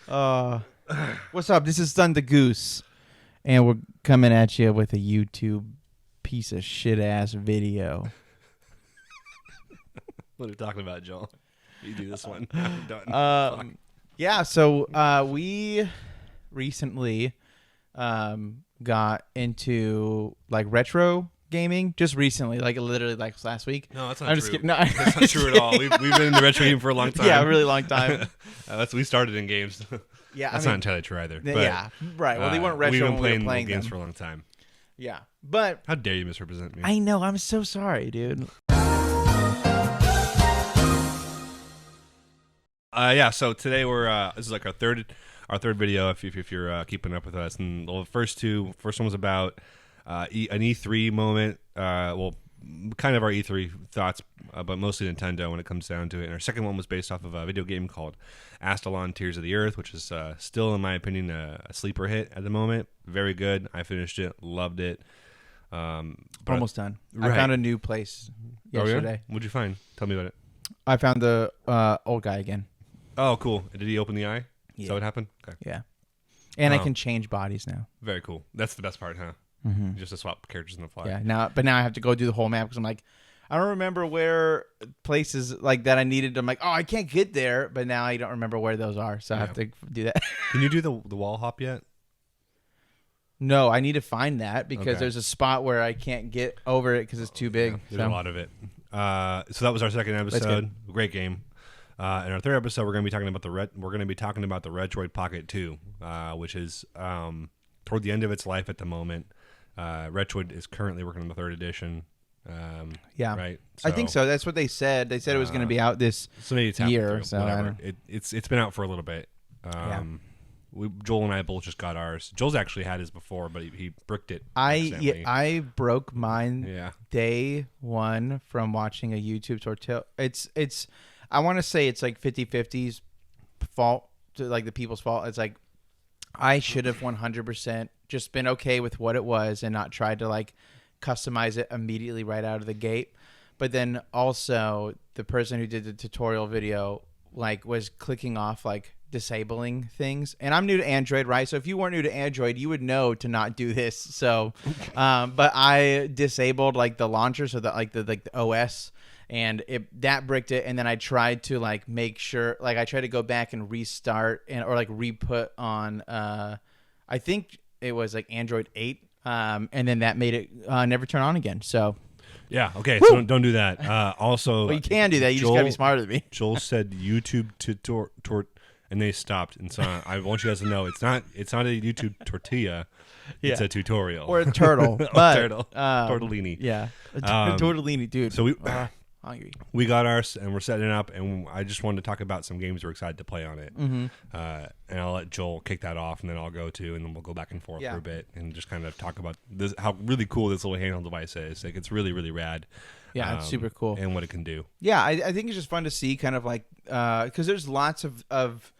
What's up? This is Stun the Goose, and we're coming at you with a YouTube piece of shit ass video. What are we talking about, Joel? You do this one. I'm done. Yeah, so we recently got into like retro gaming just recently, like literally like last week. No, that's not I'm true. just kidding. No, That's not true at all. We've been in the retro game for a long time. Yeah, a really long time. We started in games. Yeah, that's not entirely true either. But, yeah, right. Well, they weren't retro. We've been when playing, we were playing games them for a long time. Yeah, but how dare you misrepresent me? I know. I'm so sorry, dude. Yeah. So today we're this is like our third video if you're keeping up with us. And the first one was about an E3 moment. Well, kind of our E3 thoughts, but mostly Nintendo when it comes down to it. And our second one was based off of a video game called Astalon: Tears of the Earth, which is still, in my opinion, a sleeper hit at the moment. Very good. I finished it, loved it. Almost done. Right. I found a new place yesterday. Oh, yeah? What'd you find? Tell me about it. I found the old guy again. Oh, cool. Did he open the eye? Yeah. Is that what happened? Okay. Yeah. And I can change bodies now. Very cool. That's the best part, huh? Mm-hmm. Just to swap characters in the fly. Yeah. Now I have to go do the whole map because I'm like, I don't remember where places like that I needed. I'm like, oh, I can't get there. But now I don't remember where those are. So I have to do that. Can you do the wall hop yet? No, I need to find that because Okay. there's a spot where I can't get over it because it's too big. Yeah, there's a lot of it. So that was our second episode. Great game. In our third episode, we're going to be talking about the Retroid Pocket 2, which is toward the end of its life at the moment. Retroid is currently working on the third edition. Yeah, right. I think so. That's what they said. They said it was going to be out this year. So whatever. It's been out for a little bit. Joel and I both just got ours. Joel's actually had his before, but he bricked it. I broke mine. Yeah. Day one from watching a YouTube tutorial. It's I want to say it's like 50-50's fault, to like the people's fault. It's like I should have 100% just been okay with what it was and not tried to like customize it immediately right out of the gate. But then also the person who did the tutorial video like was clicking off like disabling things. And I'm new to Android, right? So if you weren't new to Android, you would know to not do this. So but I disabled like the launcher, so that like the OS, and that bricked it. And then I tried to like make sure, like I tried to go back and restart or like re-put on I think it was like Android 8, and then that made it never turn on again. So yeah, okay, so don't do that. Also, well, you can do that. You just gotta be smarter than me. Joel said YouTube and they stopped. And so I want you guys to know it's not a YouTube tortilla. It's a tutorial or a turtle, but turtle, tortellini. Yeah, tortellini, dude. So hungry. We got ours and we're setting it up, and I just wanted to talk about some games we're excited to play on it. Mm-hmm. And I'll let Joel kick that off, and then I'll go to, and then we'll go back and forth for a bit and just kind of talk about this, how really cool this little handheld device is. Like, it's really, really rad. Yeah, it's super cool. And what it can do. Yeah, I think it's just fun to see kind of like, because there's lots of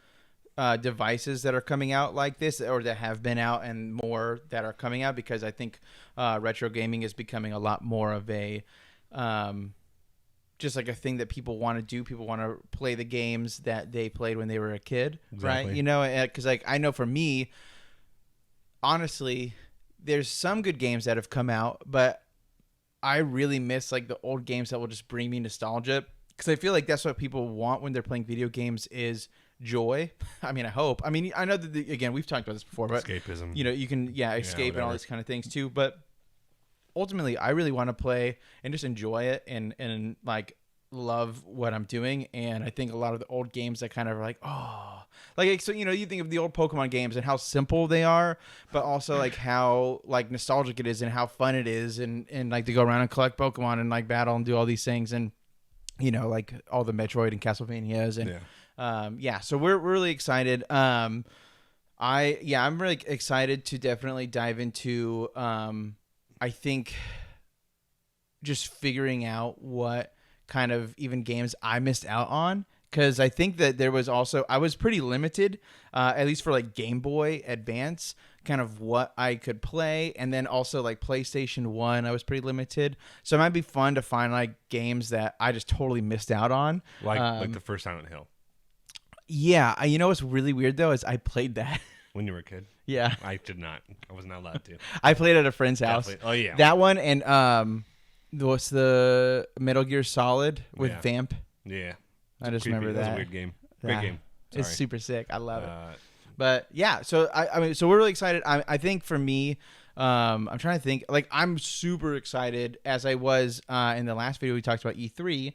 devices that are coming out like this, or that have been out, and more that are coming out, because I think retro gaming is becoming a lot more of a just like a thing that people want to do. People want to play the games that they played when they were a kid, exactly. Right? You know, because like I know for me, honestly, there's some good games that have come out, but I really miss like the old games that will just bring me nostalgia, because I feel like that's what people want when they're playing video games is joy. I mean, I hope. I mean, I know that again, we've talked about this before, but escapism. You know, you can escape and all these kind of things too. But ultimately, I really want to play and just enjoy it and like love what I'm doing. And I think a lot of the old games that kind of are like, oh, like, so, you know, you think of the old Pokemon games and how simple they are, but also like how like nostalgic it is and how fun it is, and like to go around and collect Pokemon and like battle and do all these things, and you know, like all the Metroid and Castlevanias and so we're really excited. I'm really excited to definitely dive into I think just figuring out what kind of even games I missed out on, because I think that there was also, I was pretty limited, at least for like Game Boy Advance, kind of what I could play, and then also like PlayStation 1, I was pretty limited. So it might be fun to find like games that I just totally missed out on. Like the first Silent Hill. Yeah, you know what's really weird though is I played that. When you were a kid? Yeah, I did not. I was not allowed to. I played at a friend's house. Definitely. Oh yeah. That one and what's the Metal Gear Solid with Yeah. Vamp? Yeah. I just Creepy. remember That was that. a weird game. Great Yeah. game. It's Sorry. super sick. I love it. Uh, But yeah, so I mean, so we're really excited. I think for me, I'm trying to think. Like, I'm super excited as I was in the last video we talked about E3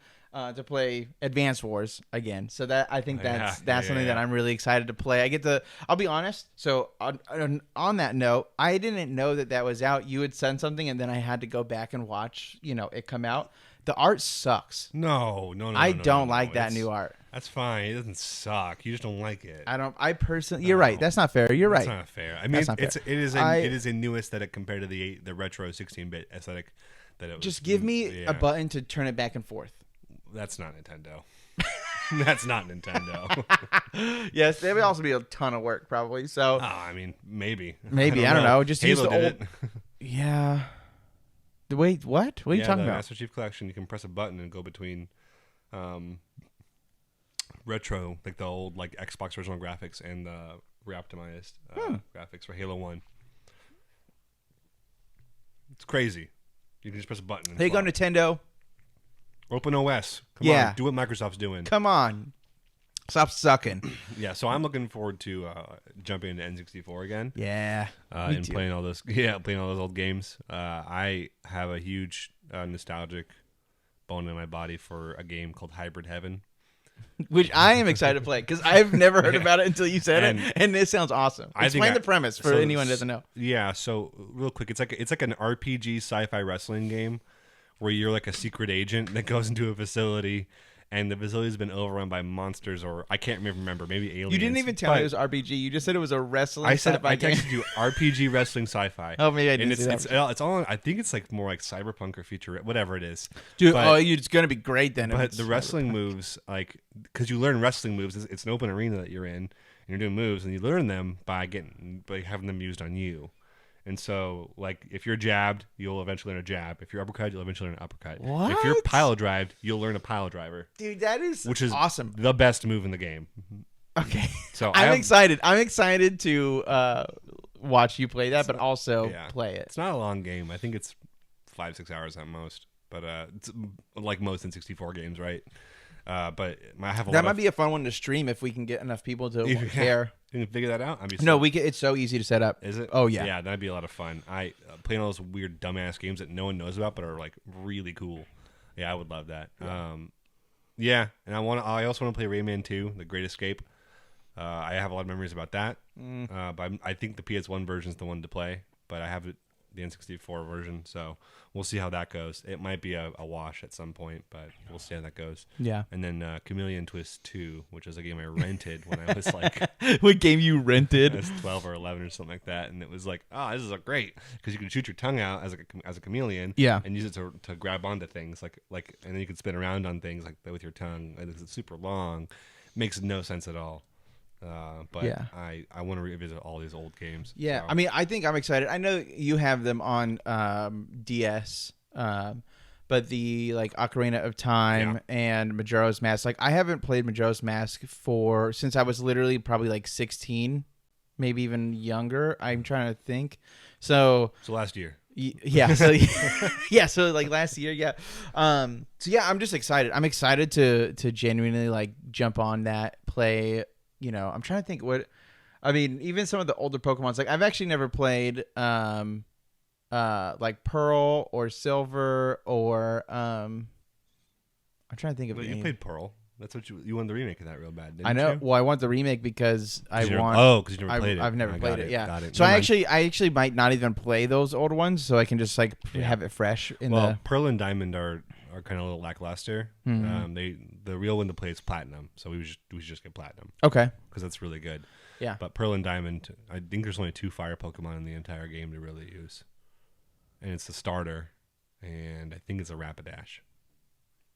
to play Advance Wars again. So that I think that's something that I'm really excited to play. I get to. I'll be honest. So on that note, I didn't know that was out. You had sent something, and then I had to go back and watch. It come out. The art sucks. No. I don't like that new art. That's fine. It doesn't suck. You just don't like it. I personally. You're right. That's not fair. You're right. That's not fair. I mean, That's not it is a new aesthetic compared to the retro 16-bit aesthetic that it was. Just give me a button to turn it back and forth. That's not Nintendo. That's not Nintendo. Yes, that would also be a ton of work probably. So I mean, maybe. I don't know. Just Halo use the did old. it. Yeah. Wait, what? What are you talking the about? Master Chief Collection. You can press a button and go between retro, like the old like Xbox original graphics, and the re-optimized graphics for Halo 1. It's crazy. You can just press a button. Hey, go Nintendo. Open OS. Come on, do what Microsoft's doing. Come on. Stop sucking. Yeah, so I'm looking forward to jumping into N64 again. Yeah. And playing all those old games. I have a huge nostalgic bone in my body for a game called Hybrid Heaven. Which I am excited to play because I've never heard about it until you said it, and this sounds awesome. Explain the premise for anyone who doesn't know. Yeah, so real quick, it's like an RPG sci-fi wrestling game where you're like a secret agent that goes into a facility, and the facility's been overrun by monsters, or I can't remember, maybe aliens. You didn't even tell me it was RPG. You just said it was a wrestling. I said sci-fi I texted game. you RPG wrestling sci-fi. Oh, maybe I didn't. It's all. I think it's like more like cyberpunk or future, whatever it is. Dude, it's gonna be great then. But the wrestling moves, like, because you learn wrestling moves, it's an open arena that you're in, and you're doing moves, and you learn them by having them used on you. And so, like, if you're jabbed, you'll eventually learn a jab. If you're uppercut, you'll eventually learn an uppercut. What? If you're pile drived, you'll learn a pile driver. Dude, that is which is awesome. The best move in the game. Okay. So I'm excited. I'm excited to watch you play that, but also play it. It's not a long game. I think it's 5-6 hours at most. But it's like most N64 games, right? But I have that might be a fun one to stream if we can get enough people to care. You can figure that out? It's so easy to set up. Is it? Oh, yeah. Yeah, that'd be a lot of fun. I playing all those weird, dumbass games that no one knows about but are, like, really cool. Yeah, I would love that. Yeah. And I also want to play Rayman 2, The Great Escape. I have a lot of memories about that. But I think the PS1 version is the one to play. But I have the N64 version, so we'll see how that goes. It might be a wash at some point, but we'll see how that goes. Yeah. And then Chameleon Twist 2, which is a game I rented when I was like... What game you rented? I was 12 or 11 or something like that, and it was like, oh, this is great, because you can shoot your tongue out as a chameleon, and use it to grab onto things, like, and then you can spin around on things like with your tongue. It's super long. Makes no sense at all. But I want to revisit all these old games. Yeah, so. I mean, I think I'm excited. I know you have them on DS, but the like Ocarina of Time and Majora's Mask. Like, I haven't played Majora's Mask since I was literally probably like 16, maybe even younger. I'm trying to think. So last year. Yeah. So So like last year. Yeah. So yeah, I'm just excited. I'm excited to genuinely like jump on that, play. I'm trying to think even some of the older Pokemons, like I've actually never played like Pearl or Silver or I'm trying to think of it. You played Pearl. That's what you wanted the remake of that real bad, didn't I know. You? Well, I want the remake because because you never played it. I've never played it. Yeah. Got it. So I actually might not even play those old ones, so I can just like have it fresh Pearl and Diamond are kind of a little lackluster. Mm-hmm. The real one to play is Platinum, so we should just get Platinum. Okay. Because that's really good. Yeah. But Pearl and Diamond, I think there's only 2 fire Pokemon in the entire game to really use, and it's the starter, and I think it's a Rapidash.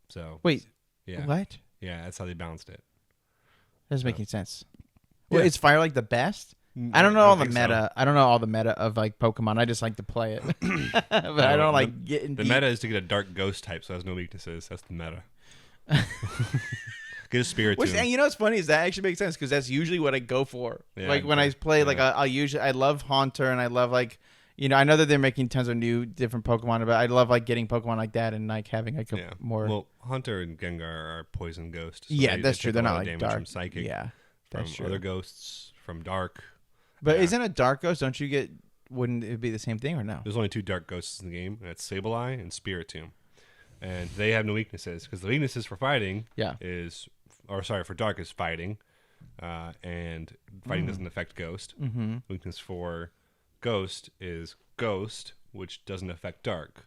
So wait. Yeah. What? Yeah, that's how they balanced it. That doesn't make any sense. Well, is fire like the best? I don't know all the meta. I don't know all the meta of like Pokemon. I just like to play it, but I don't like get in. The meta is to get a dark ghost type, so it has no weaknesses. That's the meta. Get a spirit Which, tune. and you know what's funny is that actually makes sense because that's usually what I go for. Yeah, like when I play, like yeah. I love Haunter and I love like, you know, I know that they're making tons of new different Pokemon, but I love like getting Pokemon like that and like having like a more. Well, Hunter and Gengar are poison ghosts. So yeah, that's true. They're They're not not like damage dark. from psychic. Yeah, that's from true. other ghosts, from dark. But Yeah. isn't a dark ghost? Don't you get? Wouldn't it be the same thing or no? There's only 2 dark ghosts in the game, and that's Sableye and Spiritomb. And they have no weaknesses, because the weaknesses for fighting for dark is fighting, and fighting doesn't affect ghost. Mm-hmm. Weakness for ghost is ghost, which doesn't affect dark.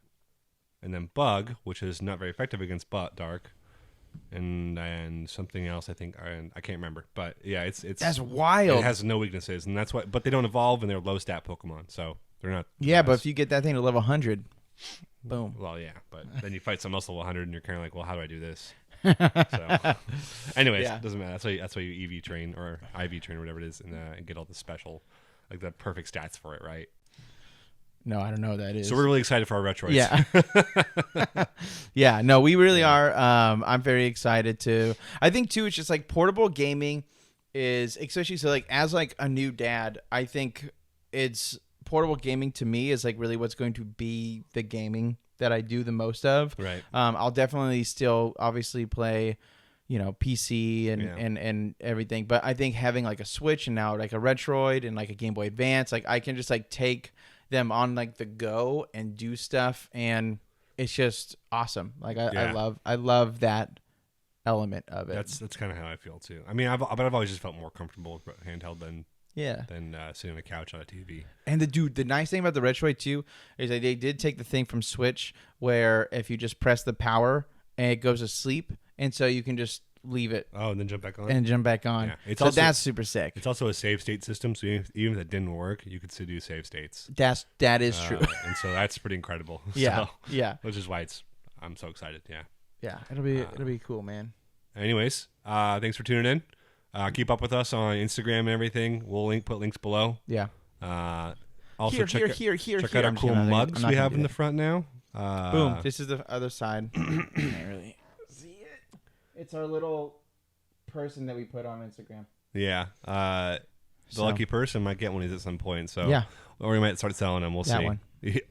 And then bug, which is not very effective against dark. And something else I think I can't remember, but yeah, it's That's wild. It has no weaknesses, and that's why. But they don't evolve, and they're low stat Pokemon, so they're not. Yeah, but if you get that thing to level 100, boom. Well, yeah, but then you fight something else level 100, and you're kind of like, well, how do I do this? So, anyways, Yeah. it doesn't matter. That's why you EV train or IV train or whatever it is, and get all the special, like the perfect stats for it, right? No, I don't know what that is. So we're really excited for our Retroids. Yeah. Yeah, no, we really are. I'm very excited to. I think too, it's just like portable gaming is, especially so like as like a new dad, I think it's portable gaming to me is like really what's going to be the gaming that I do the most of. Right. I'll definitely still obviously play, you know, PC and everything, but I think having like a Switch and now like a Retroid and like a Game Boy Advance, like I can just like take them on like the go and do stuff, and it's just awesome. Like I love that element of it. That's kind of how I feel too. I mean, I've always just felt more comfortable with handheld than sitting on a couch on a TV. And the nice thing about the Retroid too is that they did take the thing from Switch where if you just press the power and it goes to sleep, and so you can just leave it. Oh, and then jump back on. Yeah. It's so also, that's super sick. It's also a save state system, so even if it didn't work, you could still do save states. That is true. And so that's pretty incredible. Yeah, So, yeah, which is why I'm so excited. Yeah. yeah. It'll be cool, man. Anyways, thanks for tuning in. Keep up with us on Instagram and everything. We'll put links below. Yeah. Also check out our cool mugs we have in the front now. Boom. This is the other side. Can't really see it. It's our little person that we put on Instagram. Yeah. The lucky person might get one of these at some point. So yeah. Or we might start selling them. We'll see. One.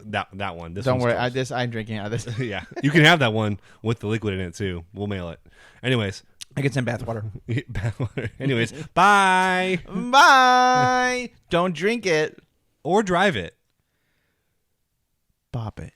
that one. This Don't worry. Close. I'm drinking out of this. Yeah. You can have that one with the liquid in it too. We'll mail it. Anyways. I get some bathwater. Anyways. Bye. Bye. Don't drink it. Or drive it. Bop it.